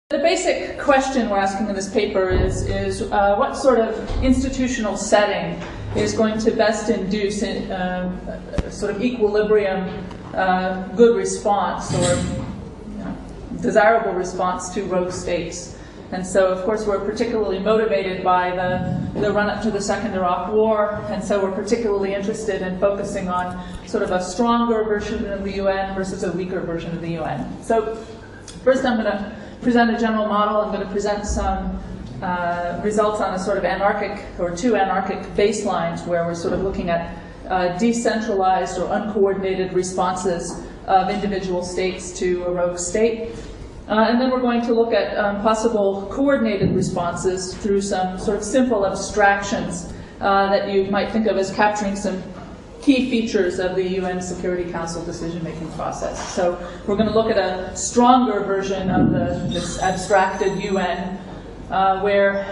The basic question we're asking in this paper is what sort of institutional setting is going to best induce a sort of equilibrium, good response or desirable response to rogue states. And so, of course, we're particularly motivated by the run-up to the Second Iraq War, and so we're particularly interested in focusing on sort of a stronger version of the UN versus a weaker version of the UN. So first I'm going to present a general model. I'm going to present some results on a sort of anarchic, or two anarchic baselines, where we're sort of looking at decentralized or uncoordinated responses of individual states to a rogue state. And then we're going to look at possible coordinated responses through some sort of simple abstractions that you might think of as capturing some key features of the UN Security Council decision-making process. So we're going to look at a stronger version of this abstracted UN, where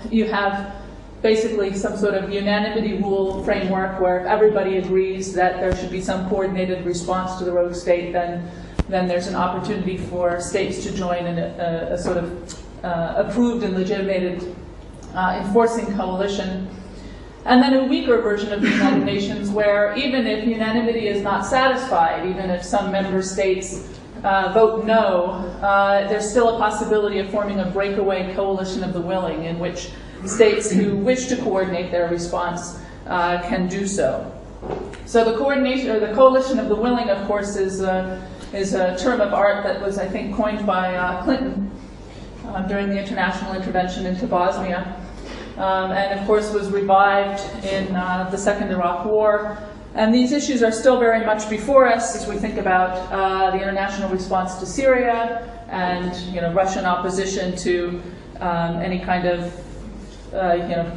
you have basically some sort of unanimity rule framework where if everybody agrees that there should be some coordinated response to the rogue state, then there's an opportunity for states to join in a sort of approved and legitimated enforcing coalition. And then a weaker version of the United Nations where even if unanimity is not satisfied, even if some member states vote no, there's still a possibility of forming a breakaway coalition of the willing in which states who wish to coordinate their response can do so. So the coordination, or the coalition of the willing, of course, is a term of art that was, I think, coined by Clinton during the international intervention into Bosnia, and of course was revived in the Second Iraq War. And these issues are still very much before us as we think about the international response to Syria and Russian opposition to any kind of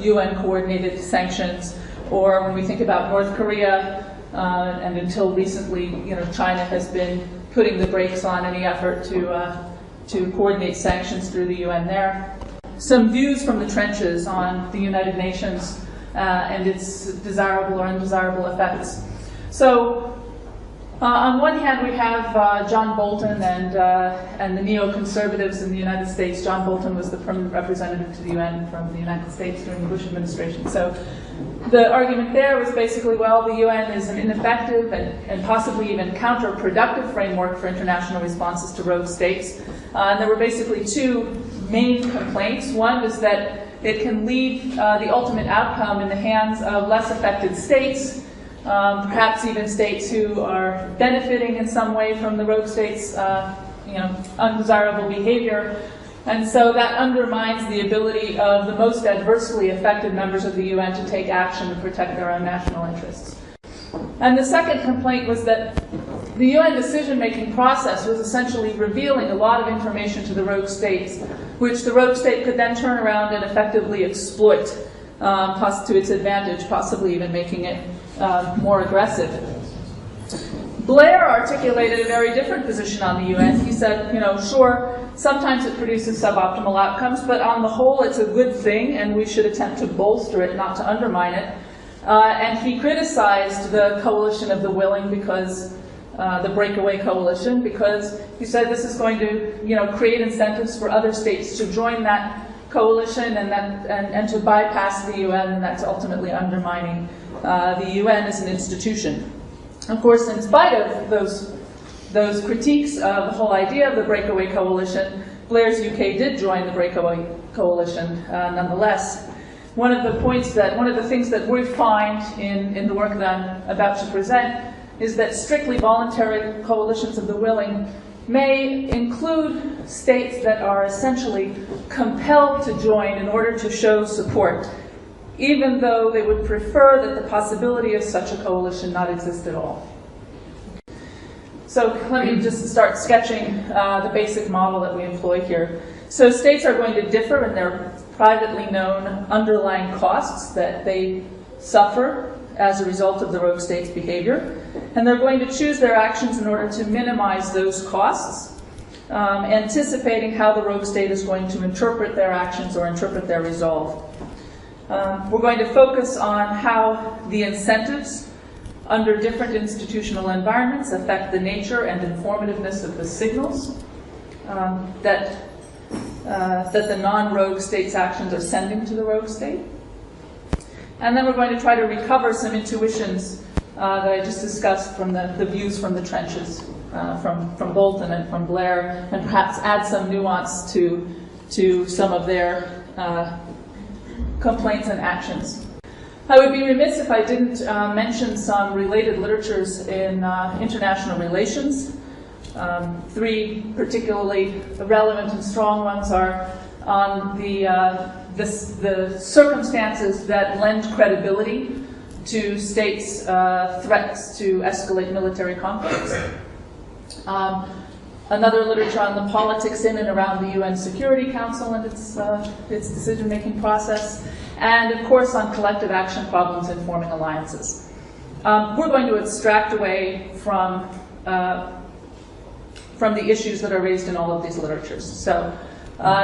UN coordinated sanctions, or when we think about North Korea, and until recently, China has been putting the brakes on any effort to coordinate sanctions through the UN there. Some views from the trenches on the United Nations and its desirable or undesirable effects. So, on one hand, we have John Bolton and the neoconservatives in the United States. John Bolton was the permanent representative to the UN from the United States during the Bush administration. So the argument there was basically, well, the UN is an ineffective and possibly even counterproductive framework for international responses to rogue states. And there were basically two main complaints. One was that it can leave the ultimate outcome in the hands of less affected states, perhaps even states who are benefiting in some way from the rogue states' undesirable behavior. And so that undermines the ability of the most adversely affected members of the UN to take action to protect their own national interests. And the second complaint was that the UN decision-making process was essentially revealing a lot of information to the rogue states, which the rogue state could then turn around and effectively exploit to its advantage, possibly even making it more aggressive. Blair articulated a very different position on the UN. He said, sure, sometimes it produces suboptimal outcomes, but on the whole it's a good thing and we should attempt to bolster it, not to undermine it. And he criticized the coalition of the willing because, the breakaway coalition, because he said this is going to create incentives for other states to join that coalition and to bypass the UN, and that's ultimately undermining the UN as an institution. Of course, in spite of those critiques of the whole idea of the breakaway coalition, Blair's UK did join the breakaway coalition nonetheless. One of the things that we find in the work that I'm about to present is that strictly voluntary coalitions of the willing may include states that are essentially compelled to join in order to show support, even though they would prefer that the possibility of such a coalition not exist at all. So let me just start sketching the basic model that we employ here. So states are going to differ in their privately known underlying costs that they suffer as a result of the rogue state's behavior, and they're going to choose their actions in order to minimize those costs, anticipating how the rogue state is going to interpret their actions or interpret their resolve. We're going to focus on how the incentives under different institutional environments affect the nature and informativeness of the signals that that the non-rogue state's actions are sending to the rogue state. And then we're going to try to recover some intuitions that I just discussed from the views from the trenches, from Bolton and from Blair, and perhaps add some nuance to some of their complaints and actions. I would be remiss if I didn't mention some related literatures in international relations. Three particularly relevant and strong ones are on the circumstances that lend credibility to states' threats to escalate military conflicts. Another literature on the politics in and around the UN Security Council and its decision-making process, and of course on collective action problems in forming alliances. We're going to abstract away from the issues that are raised in all of these literatures. So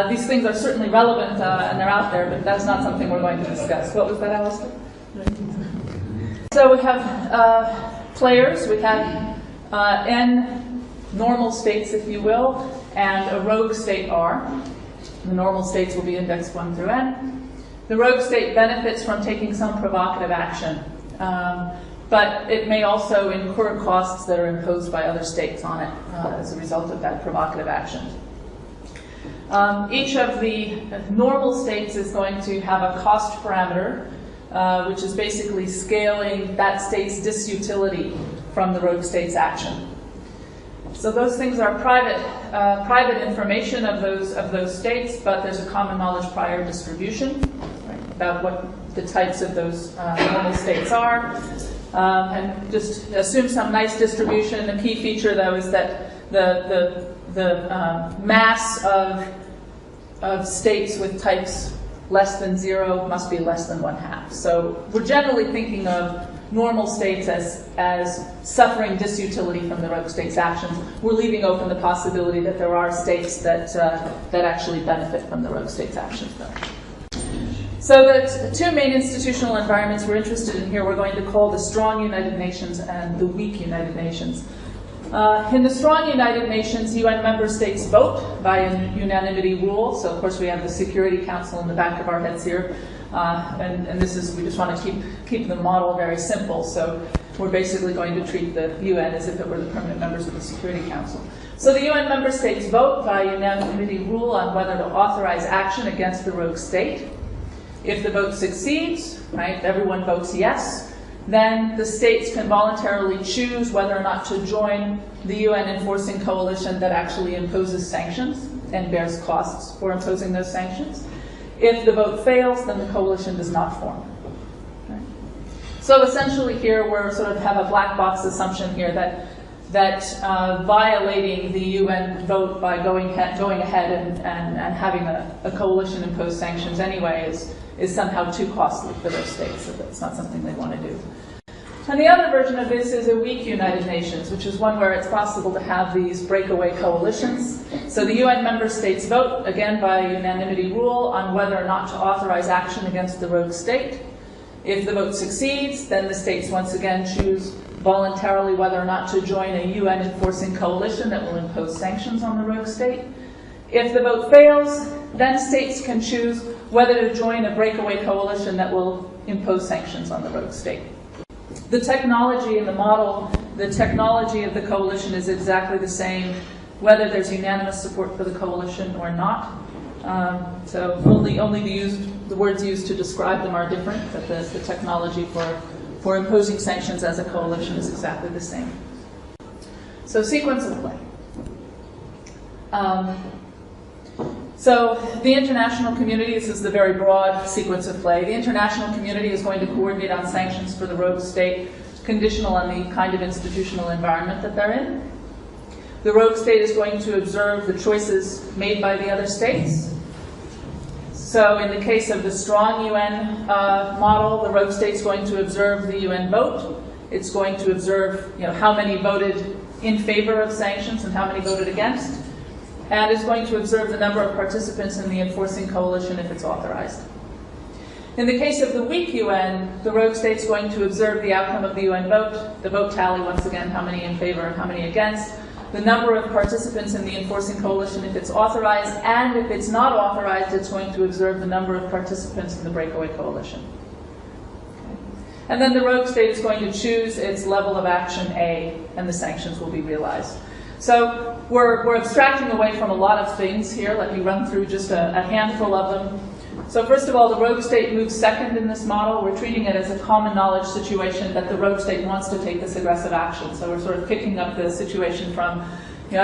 these things are certainly relevant and they're out there, but that's not something we're going to discuss. What was that, Alistair? So we have players, we have N normal states, if you will, and a rogue state R. The normal states will be indexed 1 through N. The rogue state benefits from taking some provocative action, but it may also incur costs that are imposed by other states on it as a result of that provocative action. Each of the normal states is going to have a cost parameter, which is basically scaling that state's disutility from the rogue state's action. So those things are private information of those states, but there's a common knowledge prior distribution, right, about what the types of those normal states are. And just assume some nice distribution. The key feature, though, is that the mass of states with types less than 0 must be less than 1/2. So we're generally thinking of normal states as suffering disutility from the rogue state's actions. We're leaving open the possibility that there are states that actually benefit from the rogue state's actions, though. So the two main institutional environments we're interested in here we're going to call the strong United Nations and the weak United Nations. In the strong United Nations, UN member states vote by a unanimity rule. So, of course, we have the Security Council in the back of our heads here. And this is, we just want to keep the model very simple. So we're basically going to treat the UN as if it were the permanent members of the Security Council. So the UN member states vote by unanimity rule on whether to authorize action against the rogue state. If the vote succeeds, right, everyone votes yes, then the states can voluntarily choose whether or not to join the UN enforcing coalition that actually imposes sanctions and bears costs for imposing those sanctions. If the vote fails, then the coalition does not form. Okay. So essentially here we're sort of have a black box assumption here that violating the UN vote by going ahead and having a coalition impose sanctions anyway is somehow too costly for those states, so that's not something they want to do. And the other version of this is a weak United Nations, which is one where it's possible to have these breakaway coalitions. So the UN member states vote, again by unanimity rule, on whether or not to authorize action against the rogue state. If the vote succeeds, then the states once again choose voluntarily whether or not to join a UN enforcing coalition that will impose sanctions on the rogue state. If the vote fails, then states can choose whether to join a breakaway coalition that will impose sanctions on the rogue state. The technology in the model, the technology of the coalition is exactly the same, whether there's unanimous support for the coalition or not. So only the words used to describe them are different, but the technology for imposing sanctions as a coalition is exactly the same. So sequence of play. So the international community, this is the very broad sequence of play. The international community is going to coordinate on sanctions for the rogue state, conditional on the kind of institutional environment that they're in. The rogue state is going to observe the choices made by the other states. So in the case of the strong UN model, the rogue state is going to observe the UN vote. It's going to observe, how many voted in favor of sanctions and how many voted against. And is going to observe the number of participants in the enforcing coalition if it's authorized. In the case of the weak UN, the rogue state is going to observe the outcome of the UN vote, the vote tally once again, how many in favor and how many against, the number of participants in the enforcing coalition if it's authorized, and if it's not authorized, it's going to observe the number of participants in the breakaway coalition. Okay. And then the rogue state is going to choose its level of action A, and the sanctions will be realized. So we're abstracting away from a lot of things here. Let me run through just a handful of them. So first of all, the rogue state moves second in this model. We're treating it as a common knowledge situation that the rogue state wants to take this aggressive action. So we're sort of picking up the situation from, we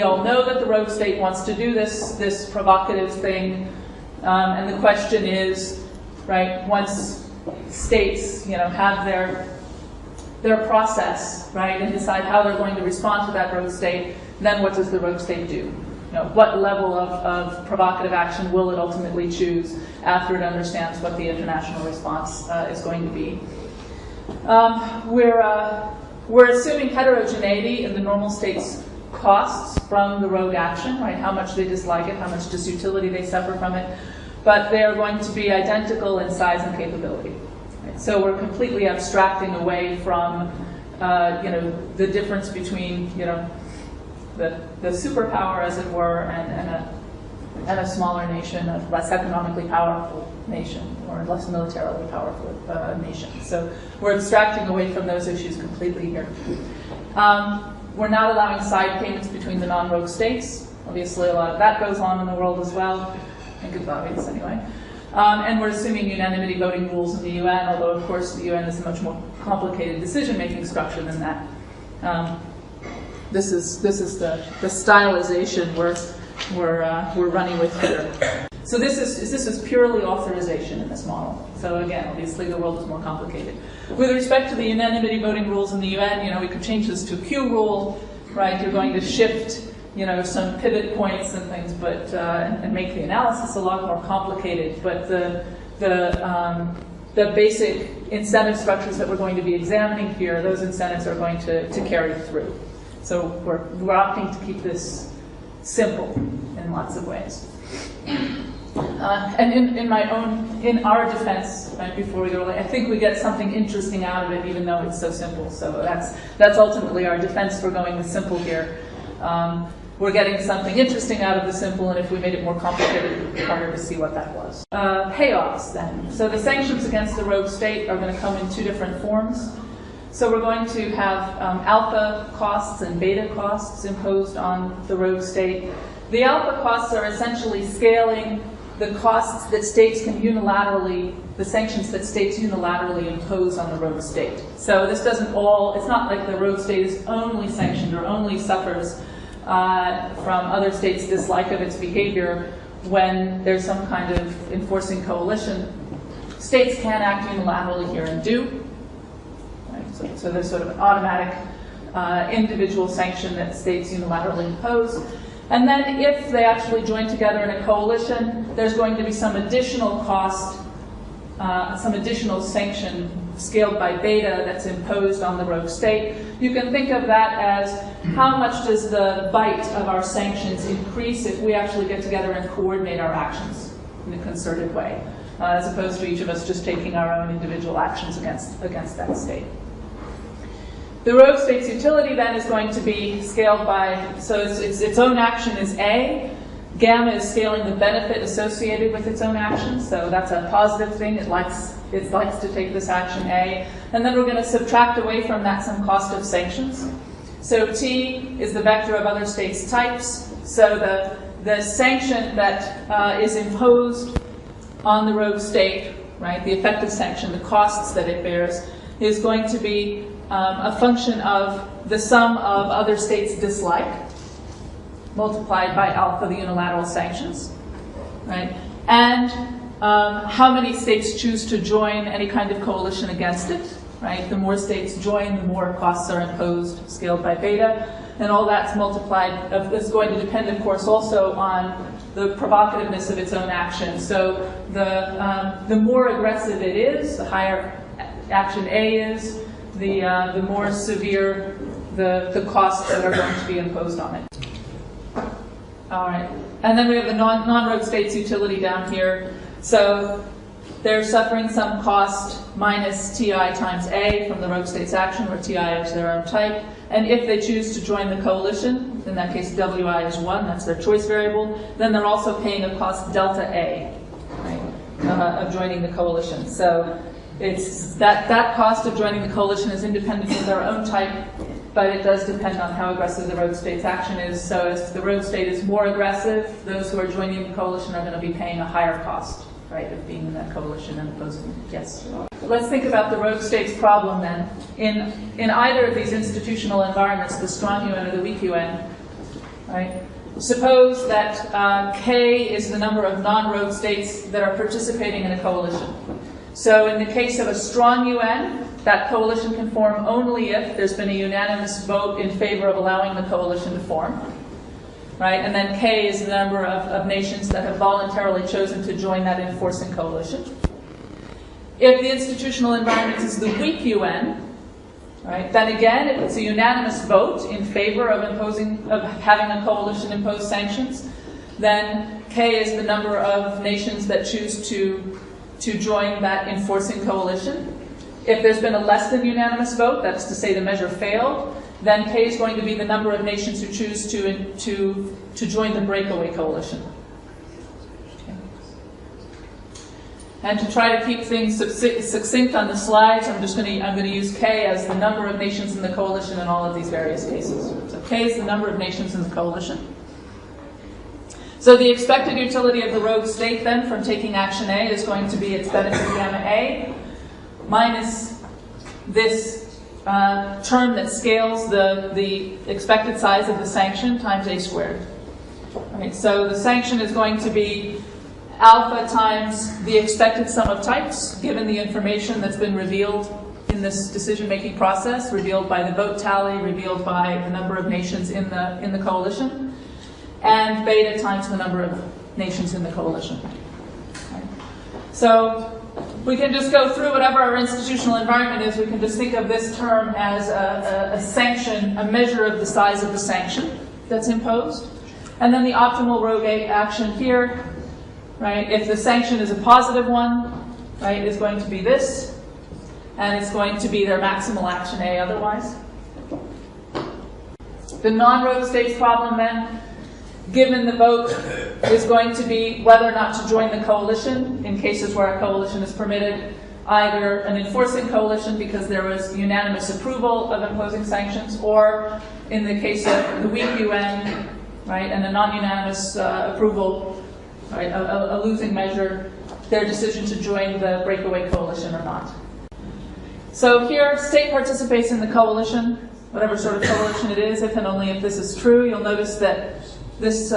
all know that the rogue state wants to do this provocative thing. And the question is, right, once states, have their process, right, and decide how they're going to respond to that rogue state, then what does the rogue state do? What level of provocative action will it ultimately choose after it understands what the international response is going to be? We're assuming heterogeneity in the normal state's costs from the rogue action, right? How much they dislike it, how much disutility they suffer from it, but they are going to be identical in size and capability. Right? So we're completely abstracting away from, the difference between, the superpower, as it were, and a smaller nation, a less economically powerful nation, or less militarily powerful nation. So we're abstracting away from those issues completely here. We're not allowing side payments between the non-rogue states. Obviously, a lot of that goes on in the world as well. I think it's obvious anyway. And we're assuming unanimity voting rules in the UN, although, of course, the UN is a much more complicated decision-making structure than that. This is the stylization we're running with here. So this is purely authorization in this model. So again, obviously the world is more complicated. With respect to the unanimity voting rules in the UN, we could change this to a Q rule, right? You're going to shift, some pivot points and things, but and make the analysis a lot more complicated. But the basic incentive structures that we're going to be examining here, those incentives are going to carry through. So we're opting to keep this simple in lots of ways. And in our defense, right, before we go, I think we get something interesting out of it, even though it's so simple. So that's ultimately our defense for going with simple here. We're getting something interesting out of the simple, and if we made it more complicated, it would be harder to see what that was. Payoffs, then. So the sanctions against the rogue state are going to come in two different forms. So we're going to have alpha costs and beta costs imposed on the rogue state. The alpha costs are essentially scaling the costs that states can unilaterally, the sanctions that states unilaterally impose on the rogue state. So this doesn't it's not like the rogue state is only sanctioned or only suffers from other states' dislike of its behavior when there's some kind of enforcing coalition. States can act unilaterally here and do. So there's sort of an automatic individual sanction that states unilaterally impose. And then if they actually join together in a coalition, there's going to be some additional cost, some additional sanction scaled by beta that's imposed on the rogue state. You can think of that as how much does the bite of our sanctions increase if we actually get together and coordinate our actions in a concerted way, as opposed to each of us just taking our own individual actions against that state. The rogue state's utility then is going to be scaled by, so its own action is A. Gamma is scaling the benefit associated with its own action, so that's a positive thing. It likes to take this action A. And then we're going to subtract away from that some cost of sanctions. So T is the vector of other states' types. So the sanction that is imposed on the rogue state, right, the effective sanction, the costs that it bears, is going to be a function of the sum of other states' dislike multiplied by alpha, the unilateral sanctions, right? And how many states choose to join any kind of coalition against it, right? The more states join, the more costs are imposed, scaled by beta, and all that's multiplied. Is going to depend, of course, also on the provocativeness of its own action. So the more aggressive it is, the higher action A is, the more severe the costs that are going to be imposed on it. All right, and then we have the non-rogue states utility down here. So they're suffering some cost minus TI times A from the rogue state's action, where TI is their own type. And if they choose to join the coalition, in that case WI is 1, that's their choice variable, then they're also paying a cost delta A, right, of joining the coalition. So it's that cost of joining the coalition is independent of their own type, but it does depend on how aggressive the rogue state's action is. So if the rogue state is more aggressive, those who are joining the coalition are going to be paying a higher cost, right, of being in that coalition and opposing. Yes? Let's think about the rogue state's problem then. In either of these institutional environments, the strong UN or the weak UN, right, suppose that K is the number of non-rogue states that are participating in a coalition. So in the case of a strong UN, that coalition can form only if there's been a unanimous vote in favor of allowing the coalition to form. Right? And then K is the number of nations that have voluntarily chosen to join that enforcing coalition. If the institutional environment is the weak UN, right, then again, if it's a unanimous vote in favor of having a coalition impose sanctions, then K is the number of nations that choose to join that enforcing coalition. If there's been a less than unanimous vote, that's to say the measure failed, then K is going to be the number of nations who choose to join the breakaway coalition. Okay. And to try to keep things succinct on the slides, I'm going to use K as the number of nations in the coalition in all of these various cases. So K is the number of nations in the coalition. So the expected utility of the rogue state then from taking action A is going to be its benefit gamma A minus this term that scales the expected size of the sanction times A squared. Right, so the sanction is going to be alpha times the expected sum of types, given the information that's been revealed in this decision-making process, revealed by the vote tally, revealed by the number of nations in the coalition, and beta times the number of nations in the coalition. Right. So we can just go through whatever our institutional environment is. We can just think of this term as a sanction, a measure of the size of the sanction that's imposed. And then the optimal rogue action here, right, if the sanction is a positive one, right, is going to be this, and it's going to be their maximal action A otherwise. The non-rogue states problem then, given the vote, is going to be whether or not to join the coalition in cases where a coalition is permitted, either an enforcing coalition because there was unanimous approval of imposing sanctions, or in the case of the weak UN, right, and a non-unanimous approval, right, a losing measure, their decision to join the breakaway coalition or not. So here, state participates in the coalition, whatever sort of coalition it is, if and only if this is true. You'll notice that this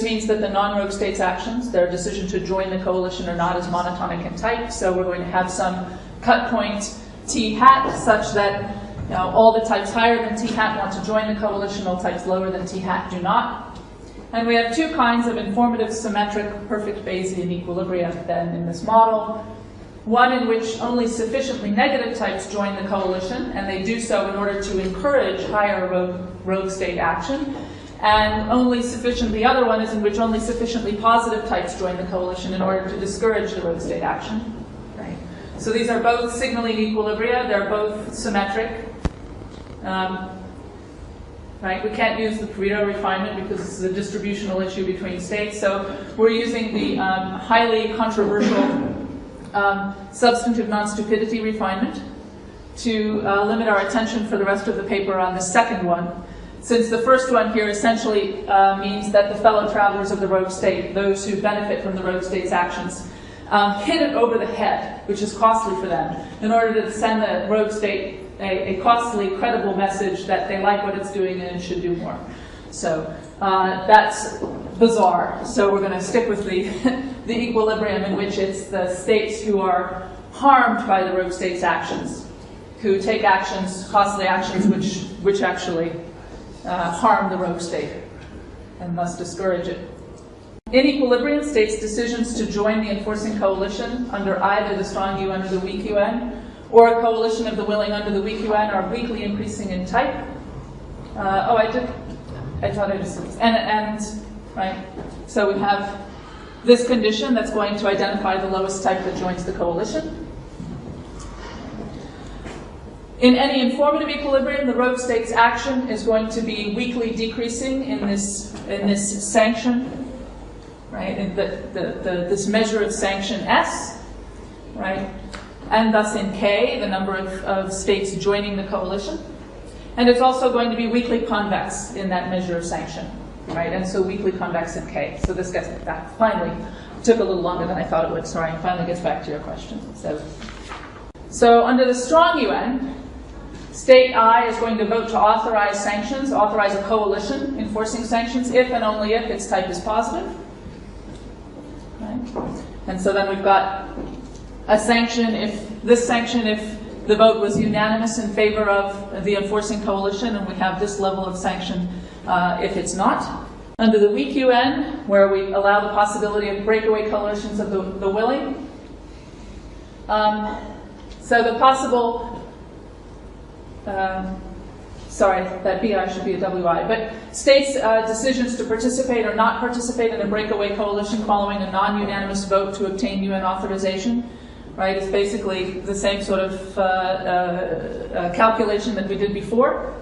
means that the non-rogue states' actions, their decision to join the coalition or not, is monotonic in type. So we're going to have some cut point T hat such that all the types higher than T hat want to join the coalition, all types lower than T hat do not. And we have two kinds of informative, symmetric, perfect Bayesian equilibria then in this model. One in which only sufficiently negative types join the coalition, and they do so in order to encourage higher rogue state action. And the other one is in which only sufficiently positive types join the coalition in order to discourage the rogue state action. Right. So these are both signaling equilibria. They're both symmetric. Right. We can't use the Pareto refinement because this is a distributional issue between states. So we're using the highly controversial substantive non-stupidity refinement to limit our attention for the rest of the paper on the second one, since the first one here essentially means that the fellow travelers of the rogue state, those who benefit from the rogue state's actions, hit it over the head, which is costly for them, in order to send the rogue state a costly, credible message that they like what it's doing and it should do more. So that's bizarre. So we're going to stick with the equilibrium in which it's the states who are harmed by the rogue state's actions, who take actions, costly actions, which actually harm the rogue state and thus discourage it. In equilibrium, states' decisions to join the enforcing coalition under either the strong UN or the weak UN, or a coalition of the willing under the weak UN, are weakly increasing in type. I thought I just... And right? So we have this condition that's going to identify the lowest type that joins the coalition. In any informative equilibrium, the rogue state's action is going to be weakly decreasing in this sanction, right? In this measure of sanction S, right? And thus in K, the number of states joining the coalition. And it's also going to be weakly convex in that measure of sanction, right? And so weakly convex in K. So this gets back, finally, took a little longer than I thought it would, sorry, and finally gets back to your question. So under the strong UN, state I is going to vote to authorize sanctions, authorize a coalition enforcing sanctions, if and only if its type is positive. Right? And so then we've got a sanction, if the vote was unanimous in favor of the enforcing coalition, and we have this level of sanction if it's not. Under the weak UN, where we allow the possibility of breakaway coalitions of the willing. So the possible, sorry, that BI should be a WI, but states' decisions to participate or not participate in a breakaway coalition following a non-unanimous vote to obtain UN authorization, right? It's basically the same sort of calculation that we did before.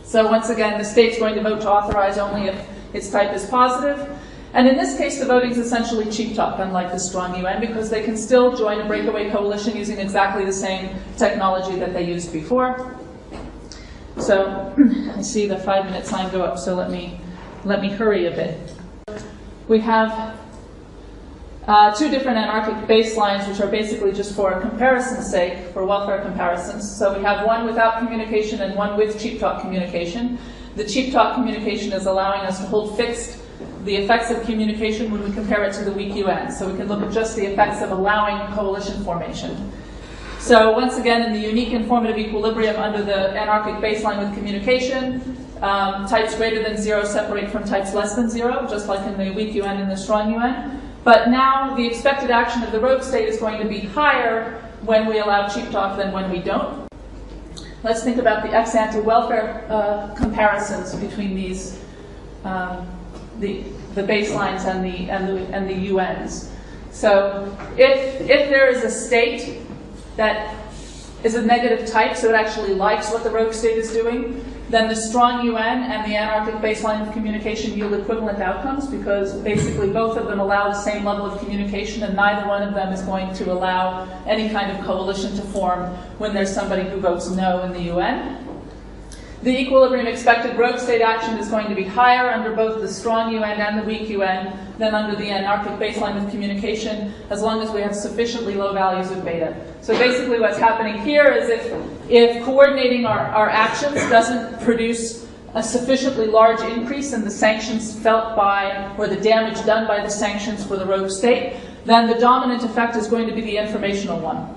So once again, the state's going to vote to authorize only if its type is positive. And in this case, the voting is essentially cheap talk, unlike the strong UN, because they can still join a breakaway coalition using exactly the same technology that they used before. So I see the 5-minute sign go up, so let me hurry a bit. We have two different anarchic baselines, which are basically just for comparison's sake, for welfare comparisons. So we have one without communication and one with cheap talk communication. The cheap talk communication is allowing us to hold fixed the effects of communication when we compare it to the weak UN. So we can look at just the effects of allowing coalition formation. So once again, in the unique informative equilibrium under the anarchic baseline with communication, types greater than 0 separate from types less than 0, just like in the weak UN and the strong UN. But now the expected action of the rogue state is going to be higher when we allow cheap talk than when we don't. Let's think about the ex-ante welfare comparisons between these, the baselines and the UNs. So if there is a state that is a negative type, so it actually likes what the rogue state is doing, then the strong UN and the anarchic baseline of communication yield equivalent outcomes, because basically both of them allow the same level of communication, and neither one of them is going to allow any kind of coalition to form when there's somebody who votes no in the UN. The equilibrium expected rogue state action is going to be higher under both the strong UN and the weak UN than under the anarchic baseline of communication, as long as we have sufficiently low values of beta. So basically what's happening here is if coordinating our actions doesn't produce a sufficiently large increase in the sanctions felt by, or the damage done by the sanctions for the rogue state, then the dominant effect is going to be the informational one,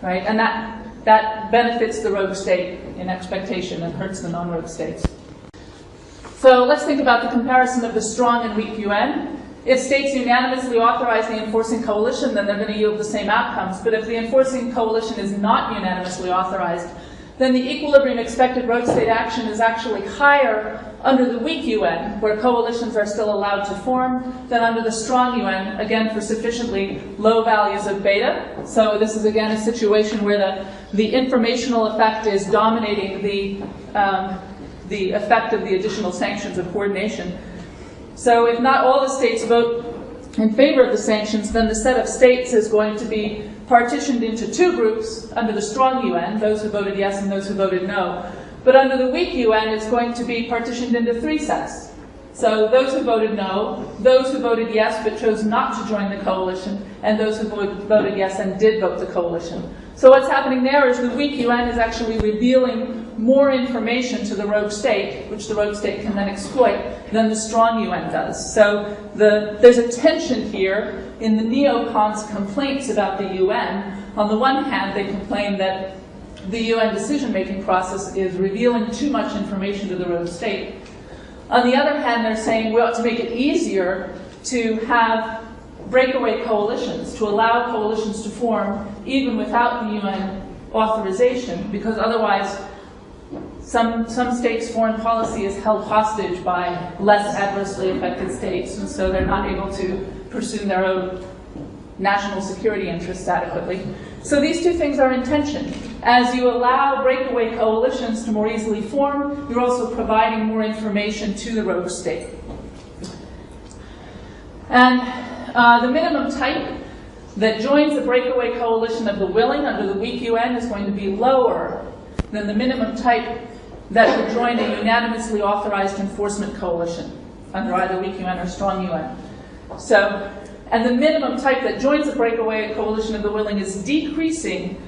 right? And that benefits the rogue state in expectation and hurts the non-rogue states. So let's think about the comparison of the strong and weak UN. If states unanimously authorize the enforcing coalition, then they're going to yield the same outcomes. But if the enforcing coalition is not unanimously authorized, then the equilibrium expected rogue state action is actually higher under the weak UN, where coalitions are still allowed to form, than under the strong UN, again for sufficiently low values of beta. So this is again a situation where the informational effect is dominating the effect of the additional sanctions of coordination. So if not all the states vote in favor of the sanctions, then the set of states is going to be partitioned into two groups under the strong UN, those who voted yes and those who voted no. But under the weak UN, it's going to be partitioned into three sets. So those who voted no, those who voted yes but chose not to join the coalition, and those who voted yes and did vote the coalition. So what's happening there is the weak UN is actually revealing more information to the rogue state, which the rogue state can then exploit, than the strong UN does. So there's a tension here in the neocons' complaints about the UN. On the one hand, they complain that the UN decision-making process is revealing too much information to the rogue state. On the other hand, they're saying we ought to make it easier to have breakaway coalitions, to allow coalitions to form even without the UN authorization, because otherwise some states' foreign policy is held hostage by less adversely affected states, and so they're not able to pursue their own national security interests adequately. So these two things are in tension. As you allow breakaway coalitions to more easily form, you're also providing more information to the rogue state. And the minimum type that joins the breakaway coalition of the willing under the weak UN is going to be lower than the minimum type that would join a unanimously authorized enforcement coalition under either weak UN or strong UN. So, and the minimum type that joins the breakaway coalition of the willing is decreasing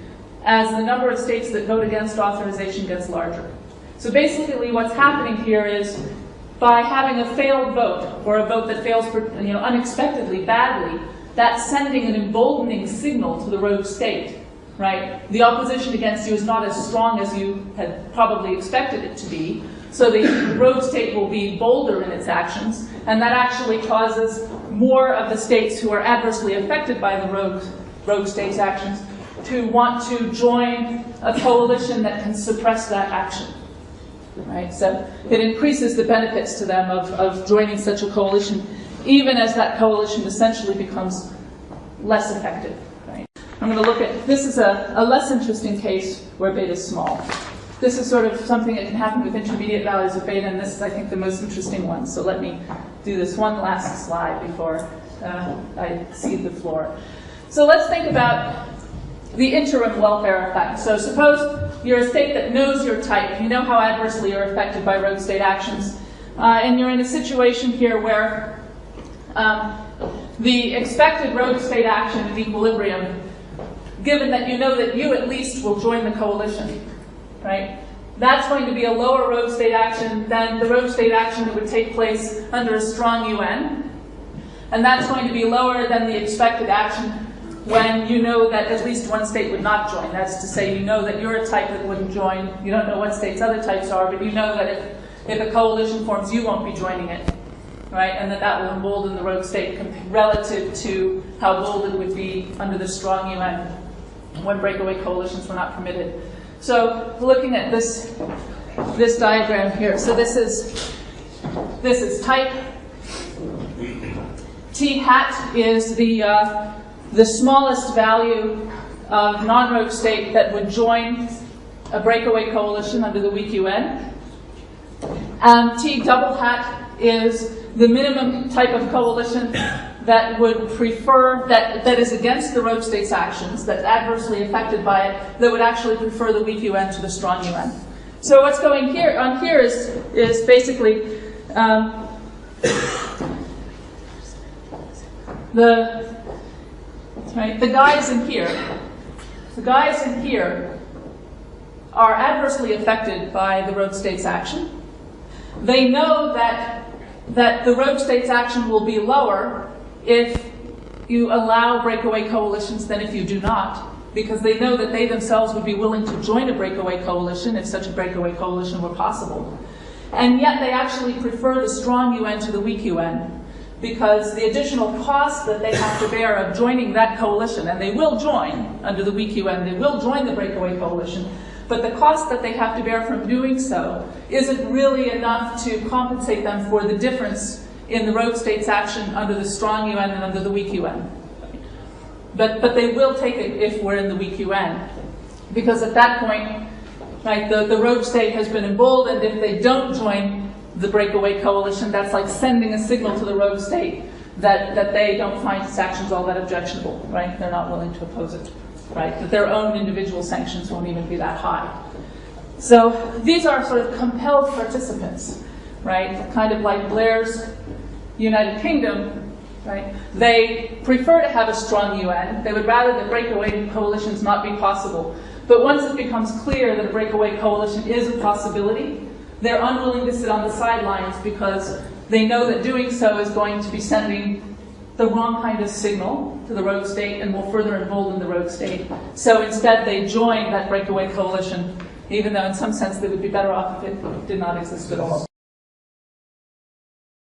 as the number of states that vote against authorization gets larger. So basically what's happening here is by having a failed vote, or a vote that fails unexpectedly, badly, that's sending an emboldening signal to the rogue state, right? The opposition against you is not as strong as you had probably expected it to be, so the rogue state will be bolder in its actions, and that actually causes more of the states who are adversely affected by the rogue state's actions to want to join a coalition that can suppress that action. Right? So it increases the benefits to them of joining such a coalition, even as that coalition essentially becomes less effective. Right? I'm going to look at, this is a less interesting case where beta is small. This is sort of something that can happen with intermediate values of beta, and this is, I think, the most interesting one. So let me do this one last slide before I cede the floor. So let's think about the interim welfare effect. So suppose you're a state that knows your type, you know how adversely you're affected by rogue state actions, and you're in a situation here where the expected rogue state action is equilibrium, given that you know that you at least will join the coalition, right? That's going to be a lower rogue state action than the rogue state action that would take place under a strong UN, and that's going to be lower than the expected action when you know that at least one state would not join. That's to say, you know that you're a type that wouldn't join. You don't know what states other types are, but you know that if a coalition forms, you won't be joining it, right? And that will embolden the rogue state relative to how bold it would be under the strong UN when breakaway coalitions were not permitted. So looking at this diagram here, so this is type. T hat is the smallest value of non-rogue state that would join a breakaway coalition under the weak UN. T double hat is the minimum type of coalition that would prefer, that is against the rogue state's actions, that's adversely affected by it, that would actually prefer the weak UN to the strong UN. So what's going on here is basically the guys in here are adversely affected by the rogue state's action. They know that the rogue state's action will be lower if you allow breakaway coalitions than if you do not, because they know that they themselves would be willing to join a breakaway coalition if such a breakaway coalition were possible. And yet they actually prefer the strong UN to the weak UN, because the additional cost that they have to bear of joining that coalition, and they will join under the weak UN, they will join the breakaway coalition, but the cost that they have to bear from doing so isn't really enough to compensate them for the difference in the rogue state's action under the strong UN and under the weak UN. But they will take it if we're in the weak UN, because at that point, right, the rogue state has been emboldened. If they don't join the breakaway coalition, that's like sending a signal to the rogue state that they don't find sanctions all that objectionable, right? They're not willing to oppose it, right? That their own individual sanctions won't even be that high. So these are sort of compelled participants, right? Kind of like Blair's United Kingdom, right? They prefer to have a strong UN. They would rather that breakaway coalitions not be possible. But once it becomes clear that a breakaway coalition is a possibility, they're unwilling to sit on the sidelines because they know that doing so is going to be sending the wrong kind of signal to the rogue state and will further embolden the rogue state. So instead they join that breakaway coalition, even though in some sense they would be better off if it did not exist at all.